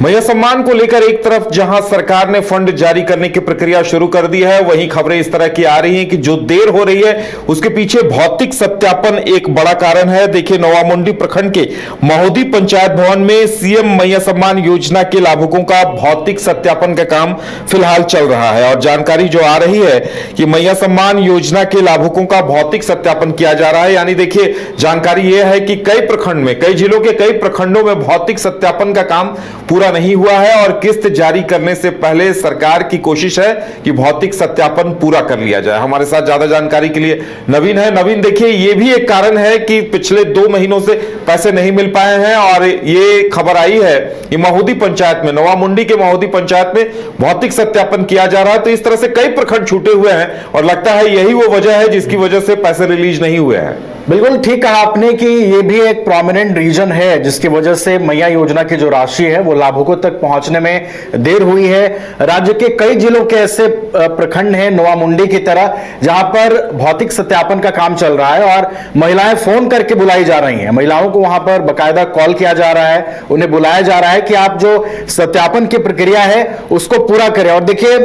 मैया सम्मान को लेकर एक तरफ जहां सरकार ने फंड जारी करने की प्रक्रिया शुरू कर दी है, वहीं खबरें इस तरह की आ रही हैं कि जो देर हो रही है उसके पीछे भौतिक सत्यापन एक बड़ा कारण है। देखिए, नवामुंडी प्रखंड के महोदी पंचायत भवन में सीएम मैया सम्मान योजना के लाभुकों का भौतिक सत्यापन का काम फिलहाल चल रहा है और जानकारी जो आ रही है कि मैया सम्मान योजना के लाभुकों का भौतिक सत्यापन किया जा रहा है। यानी देखिए, जानकारी यह है कि कई प्रखंड में, कई जिलों के कई प्रखंडों में भौतिक सत्यापन का काम पूरा नहीं हुआ है और किस्त जारी करने से पहले सरकार की कोशिश है कि भौतिक सत्यापन पूरा कर लिया जाए। हमारे साथ ज्यादा जानकारी के लिए नवीन है। नवीन, देखिए, ये भी एक कारण है कि पिछले 2 महीनों से पैसे नहीं मिल पाए हैं और ये खबर आई है कि महोदी पंचायत में, नवामुंडी के महोदी पंचायत में भौतिक सत्यापन किया जा रहा है। तो इस तरह से कई प्रखंड छूटे हुए हैं और लगता है यही वो वजह है जिसकी वजह से पैसे रिलीज नहीं हुए हैं। बिल्कुल ठीक कहा आपने कि ये भी एक प्रोमिनेंट रीजन है जिसकी वजह से मैया योजना की जो राशि है वो लाभुकों तक पहुंचने में देर हुई है। राज्य के कई जिलों के ऐसे प्रखंड हैं, नवामुंडी की तरह, जहां पर भौतिक सत्यापन का काम चल रहा है और महिलाएं फोन करके बुलाई जा रही हैं। महिलाओं को वहां पर बकायदा कॉल किया जा रहा है, उन्हें बुलाया जा रहा है कि आप जो सत्यापन की प्रक्रिया है उसको पूरा करें। और देखिए,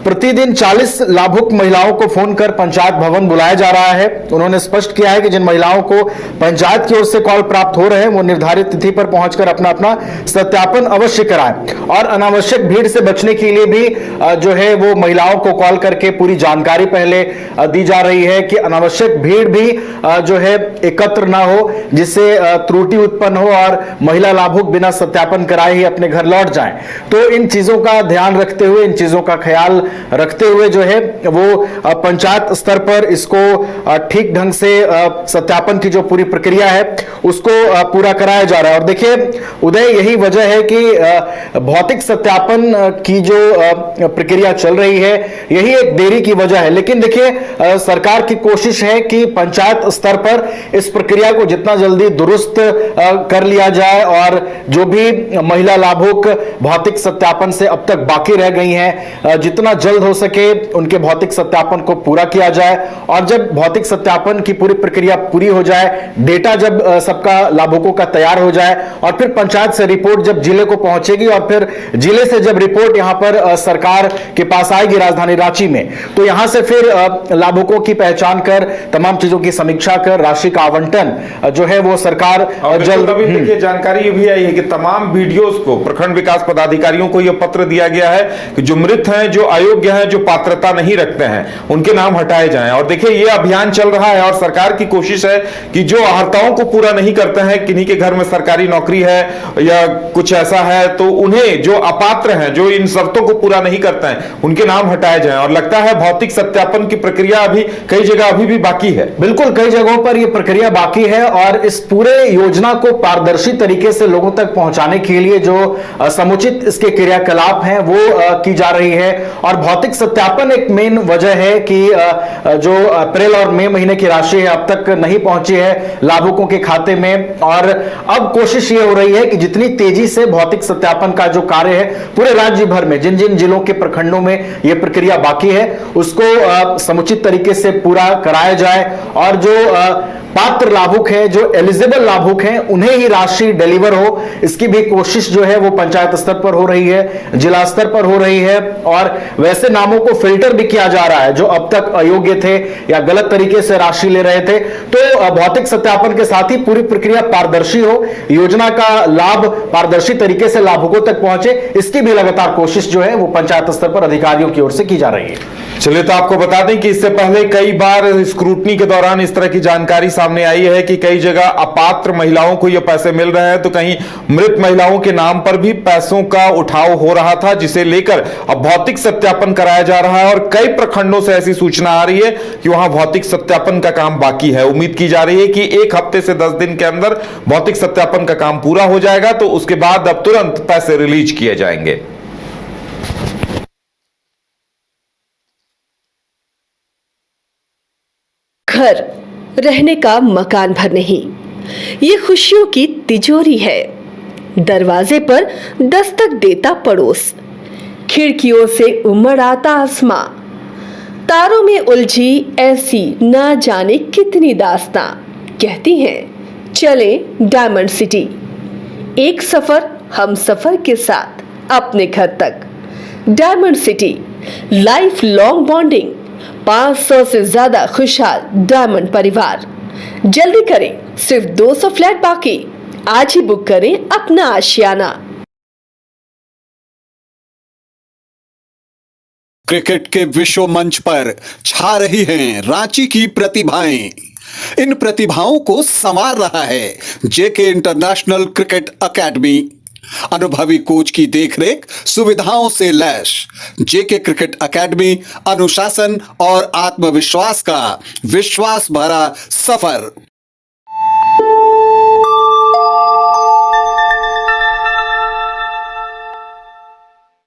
प्रतिदिन 40 लाभुक महिलाओं को फोन कर पंचायत भवन बुलाया जा रहा है। उन्होंने स्पष्ट किया है कि जिन महिलाओं को पंचायत की ओर से कॉल प्राप्त हो रहे हैं वो निर्धारित तिथि पर पहुंचकर अपना अपना सत्यापन अवश्य कराएं और अनावश्यक भीड़ से बचने के लिए भी जो है वो महिलाओं को कॉल करके पूरी जानकारी पहले दी जा रही है कि अनावश्यक भीड़ भी जो है एकत्र ना हो, जिससे त्रुटि उत्पन्न हो और महिला लाभुक बिना सत्यापन कराए ही अपने घर लौट जाएं। तो इन चीजों का ध्यान रखते हुए, इन चीजों का ख्याल रखते हुए जो है वो पंचायत स्तर पर इसको ठीक ढंग से सत्यापन की जो पूरी प्रक्रिया है उसको पूरा कराया जा रहा है। और देखिए उदय, यही वजह है कि भौतिक सत्यापन की जो प्रक्रिया चल रही है यही एक देरी की वजह है। लेकिन देखिए, सरकार की कोशिश है कि पंचायत स्तर पर इस प्रक्रिया को जितना जल्दी दुरुस्त कर लिया जाए और जो भी महिला लाभुक भौतिक सत्यापन से अब तक बाकी रह गई हैं, जितना जल्द हो सके उनके भौतिक सत्यापन को पूरा किया जाए। और जब भौतिक सत्यापन की पूरी प्रक्रिया पूरी हो जाए, डेटा जब सबका लाभुकों का तैयार हो जाए और फिर पंचायत से रिपोर्ट जब जिले को पहुंचेगी और फिर जिले से जब रिपोर्ट यहां पर सरकार के पास आएगी राजधानी रांची में, तो यहां से फिर लाभुकों की पहचान कर, तमाम चीजों की समीक्षा कर राशि का आवंटन जो है वो सरकार जल्द। देखिए, जानकारी ये भी आई है कि तमाम वीडियोस को प्रखंड विकास पदाधिकारियों को यह पत्र दिया गया है कि जो मृत हैं, जो अयोग्य हैं, जो पात्रता नहीं रखते हैं, उनके नाम हटाए जाएं। और देखिए, ये अभियान चल रहा है और सरकार की कोशिश है कि जो अर्हताओं को पूरा नहीं करते हैं, किन्हीं के घर में सरकारी नौकरी है या कुछ ऐसा है, तो उन्हें, जो अपात्र हैं, जो इन शर्तों को पूरा नहीं करते हैं, उनके नाम हटाए जाएं। और लगता है भौतिक सत्यापन की प्रक्रिया अभी कई जगह अभी भी बाकी है। बिल्कुल, कई जगहों पर यह प्रक्रिया बाकी है और इस पूरे योजना को पारदर्शी तरीके से लोगों तक पहुंचाने के लिए जो समुचित इसके क्रियाकलाप हैं वो की जा रही है। और भौतिक सत्यापन एक मेन वजह है कि जो अप्रैल और मई महीने की राशि है अब तक नहीं पहुंची है लाभुकों के खाते में। और अब कोशिश ये हो रही है कि जितनी तेजी से भौतिक सत्यापन का जो कार्य है पूरे राज्य भर में, जिन जिन जिलों के प्रखंडों में यह प्रक्रिया बाकी है, उसको समुचित तरीके से पूरा कराया जाए और जो पात्र लाभुक हैं, जो एलिजिबल लाभुक हैं, उन्हें ही राशि डिलीवर हो, इसकी भी कोशिश जो है वो पंचायत स्तर पर हो रही है, जिला स्तर पर हो रही है। और वैसे नामों को फिल्टर भी किया जा रहा है जो अब तक अयोग्य थे या गलत तरीके से राशि ले रहे थे। तो भौतिक सत्यापन के साथ ही पूरी प्रक्रिया पारदर्शी हो, योजना का लाभ पारदर्शी तरीके से लाभुकों तक पहुंचे, इसकी भी लगातार कोशिश जो है वो पंचायत स्तर पर अधिकारियों की ओर से की जा रही है। चलिए, तो आपको बता दें कि इससे पहले कई बार स्क्रूटनी के दौरान इस तरह की जानकारी सामने आई है कि कई जगह अपात्र महिलाओं को ये पैसे मिल रहे हैं, तो कहीं मृत महिलाओं के नाम पर भी पैसों का उठाव हो रहा था, जिसे लेकर अब भौतिक सत्यापन कराया जा रहा है। और कई प्रखंडों से ऐसी सूचना आ रही है कि वहां भौतिक सत्यापन का काम बाकी है। उम्मीद की जा रही है कि 1 हफ्ते से 10 दिन के अंदर भौतिक सत्यापन का काम पूरा हो जाएगा, तो उसके बाद अब तुरंत पैसे रिलीज किए जाएंगे। घर रहने का मकान भर नहीं, ये खुशियों की तिजोरी है। दरवाजे पर दस्तक देता पड़ोस, खिड़कियों से उमड़ आता आसमां, तारों में उलझी ऐसी ना जाने कितनी दास्तां। कहती हैं चले डायमंड सिटी, एक सफर हम सफर के साथ अपने घर तक। Diamond city, life long bonding, 500 से ज्यादा खुशहाल डायमंड परिवार। जल्दी करें, सिर्फ 200 फ्लैट बाकी। आज ही बुक करें अपना आशियाना। क्रिकेट के विश्व मंच पर छा रही हैं रांची की प्रतिभाएं। इन प्रतिभाओं को संवार रहा है जेके इंटरनेशनल क्रिकेट एकेडमी। अनुभवी कोच की देखरेख, सुविधाओं से लैस जेके क्रिकेट एकेडमी अनुशासन और आत्मविश्वास का विश्वास भरा सफर।